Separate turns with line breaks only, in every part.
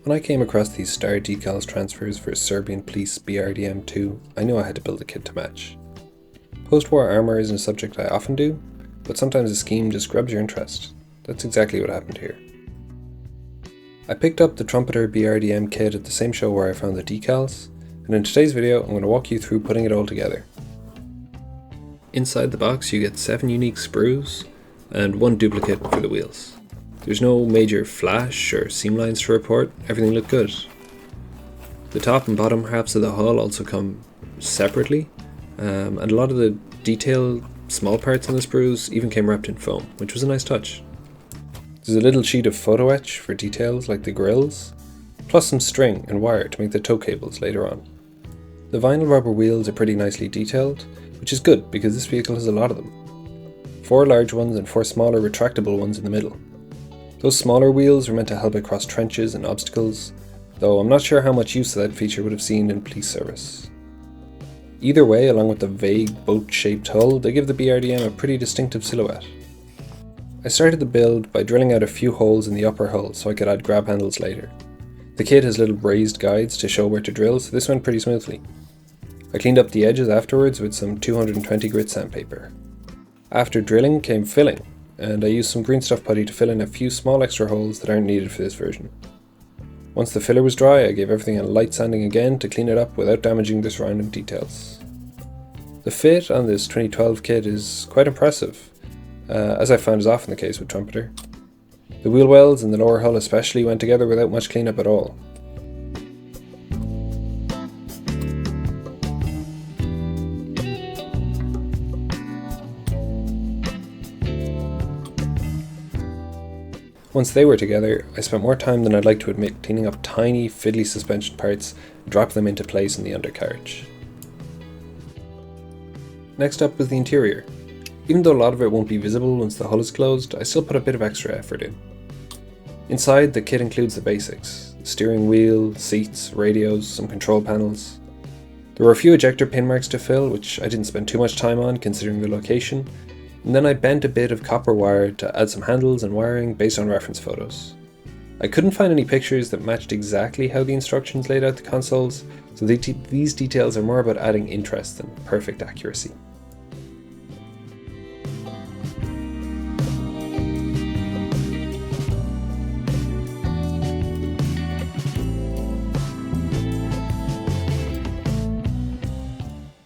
When I came across these star decals transfers for Serbian police BRDM-2, I knew I had to build a kit to match. Post-war armour isn't a subject I often do, but sometimes a scheme just grabs your interest. That's exactly what happened here. I picked up the Trumpeter BRDM kit at the same show where I found the decals, and in today's video I'm going to walk you through putting it all together. Inside the box you get 7 unique sprues and 1 duplicate for the wheels. There's no major flash or seam lines to report, everything looked good. The top and bottom halves of the hull also come separately, and a lot of the detailed small parts on the sprues even came wrapped in foam, which was a nice touch. There's a little sheet of photo etch for details like the grills, plus some string and wire to make the tow cables later on. The vinyl rubber wheels are pretty nicely detailed, which is good because this vehicle has a lot of them. 4 large ones and 4 smaller retractable ones in the middle. Those smaller wheels were meant to help across trenches and obstacles, though I'm not sure how much use that feature would have seen in police service. Either way, along with the vague boat-shaped hull, they give the BRDM a pretty distinctive silhouette. I started the build by drilling out a few holes in the upper hull so I could add grab handles later. The kit has little raised guides to show where to drill, so this went pretty smoothly. I cleaned up the edges afterwards with some 220 grit sandpaper. After drilling came filling, and I used some green stuff putty to fill in a few small extra holes that aren't needed for this version. Once the filler was dry, I gave everything a light sanding again to clean it up without damaging the surrounding details. The fit on this 2012 kit is quite impressive, as I found is often the case with Trumpeter. The wheel welds and the lower hull especially went together without much cleanup at all. Once they were together, I spent more time than I'd like to admit cleaning up tiny, fiddly suspension parts and dropping them into place in the undercarriage. Next up was the interior. Even though a lot of it won't be visible once the hull is closed, I still put a bit of extra effort in. Inside, the kit includes the basics: steering wheel, seats, radios, some control panels. There were a few ejector pin marks to fill, which I didn't spend too much time on considering the location, and then I bent a bit of copper wire to add some handles and wiring based on reference photos. I couldn't find any pictures that matched exactly how the instructions laid out the consoles, so these details are more about adding interest than perfect accuracy.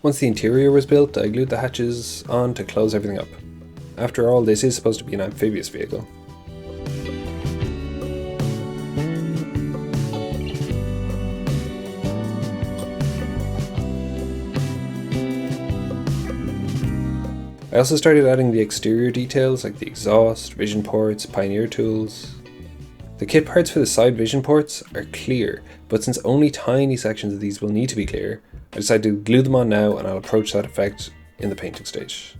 Once the interior was built, I glued the hatches on to close everything up. After all, this is supposed to be an amphibious vehicle. I also started adding the exterior details like the exhaust, vision ports, pioneer tools. The kit parts for the side vision ports are clear, but since only tiny sections of these will need to be clear, I decided to glue them on now and I'll approach that effect in the painting stage.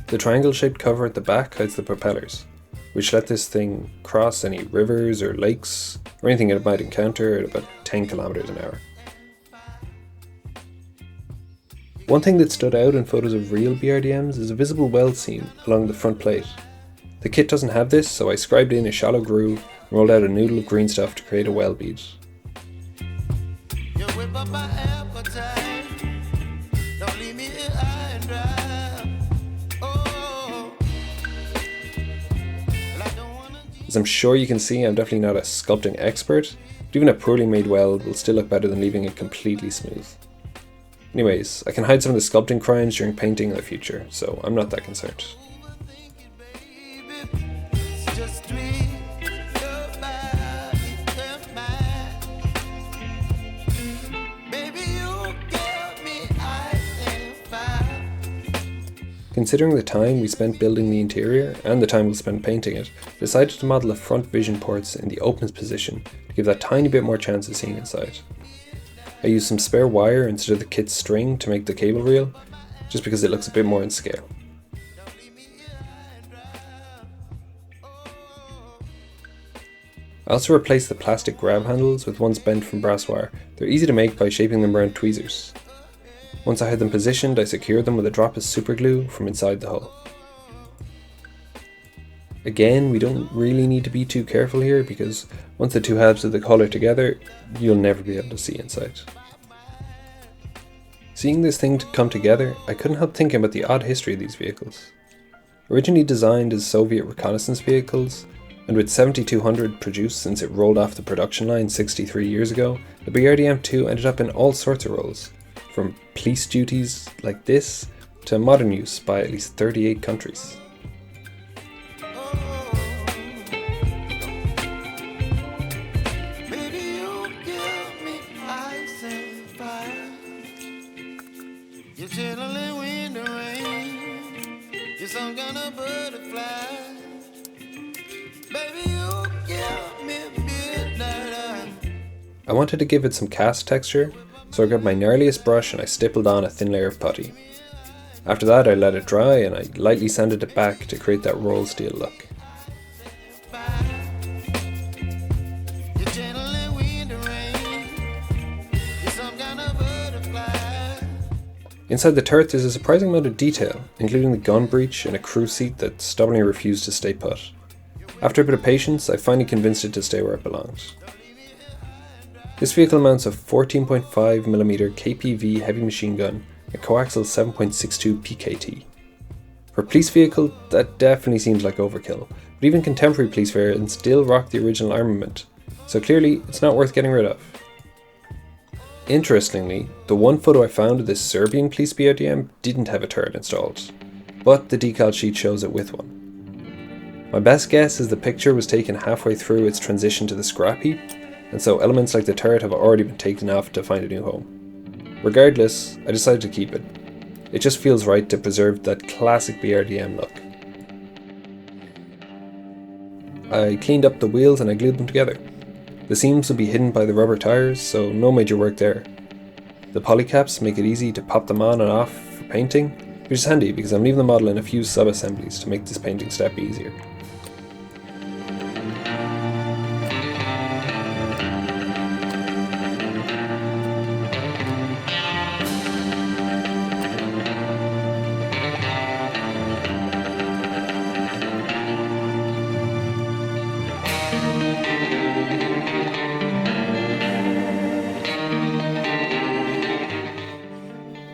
The triangle-shaped cover at the back hides the propellers, which let this thing cross any rivers or lakes or anything it might encounter at about 10 kilometers an hour. One thing that stood out in photos of real BRDMs is a visible weld seam along the front plate. The kit doesn't have this, so I scribed in a shallow groove and rolled out a noodle of green stuff to create a weld bead. As I'm sure you can see, I'm definitely not a sculpting expert, but even a poorly made weld will still look better than leaving it completely smooth. Anyways, I can hide some of the sculpting crimes during painting in the future, so I'm not that concerned. Considering the time we spent building the interior and the time we'll spend painting it, I decided to model the front vision ports in the opens position to give that tiny bit more chance of seeing inside. I used some spare wire instead of the kit's string to make the cable reel, just because it looks a bit more in scale. I also replaced the plastic grab handles with ones bent from brass wire. They're easy to make by shaping them around tweezers. Once I had them positioned, I secured them with a drop of super glue from inside the hull. Again, we don't really need to be too careful here because once the two halves of the hull are together, you'll never be able to see inside. Seeing this thing come together, I couldn't help thinking about the odd history of these vehicles. Originally designed as Soviet reconnaissance vehicles, and with 7,200 produced since it rolled off the production line 63 years ago, the BRDM-2 ended up in all sorts of roles, from police duties like this to modern use by at least 38 countries.
You're chilling in the rain. You're some kind of butterfly. Baby, you give me midnight.
I wanted to give it some cast texture, so I grabbed my gnarliest brush and I stippled on a thin layer of putty. After that I let it dry and I lightly sanded it back to create that roll steel look. Inside the turret there's a surprising amount of detail, including the gun breech and a crew seat that stubbornly refused to stay put. After a bit of patience, I finally convinced it to stay where it belongs. This vehicle mounts a 14.5mm KPV heavy machine gun, a coaxial 7.62 PKT. For a police vehicle, that definitely seems like overkill, but even contemporary police variants still rock the original armament, so clearly it's not worth getting rid of. Interestingly, the one photo I found of this Serbian police BRDM didn't have a turret installed, but the decal sheet shows it with one. My best guess is the picture was taken halfway through its transition to the scrap heap, and so elements like the turret have already been taken off to find a new home. Regardless, I decided to keep it. It just feels right to preserve that classic BRDM look. I cleaned up the wheels and I glued them together. The seams will be hidden by the rubber tires, so no major work there. The polycaps make it easy to pop them on and off for painting, which is handy because I'm leaving the model in a few sub-assemblies to make this painting step easier.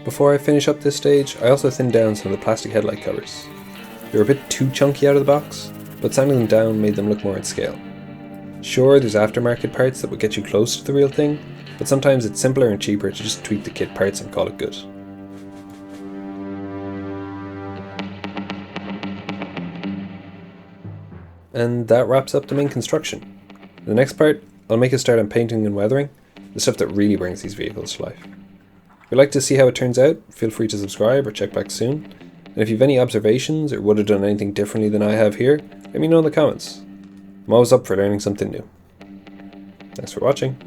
Before I finish up this stage, I also thinned down some of the plastic headlight covers. They were a bit too chunky out of the box, but sanding them down made them look more in scale. Sure, there's aftermarket parts that would get you close to the real thing, but sometimes it's simpler and cheaper to just tweak the kit parts and call it good. And that wraps up the main construction. In the next part, I'll make a start on painting and weathering, the stuff that really brings these vehicles to life. If you'd like to see how it turns out, feel free to subscribe or check back soon. And if you have any observations or would have done anything differently than I have here, let me know in the comments. I'm always up for learning something new. Thanks for watching.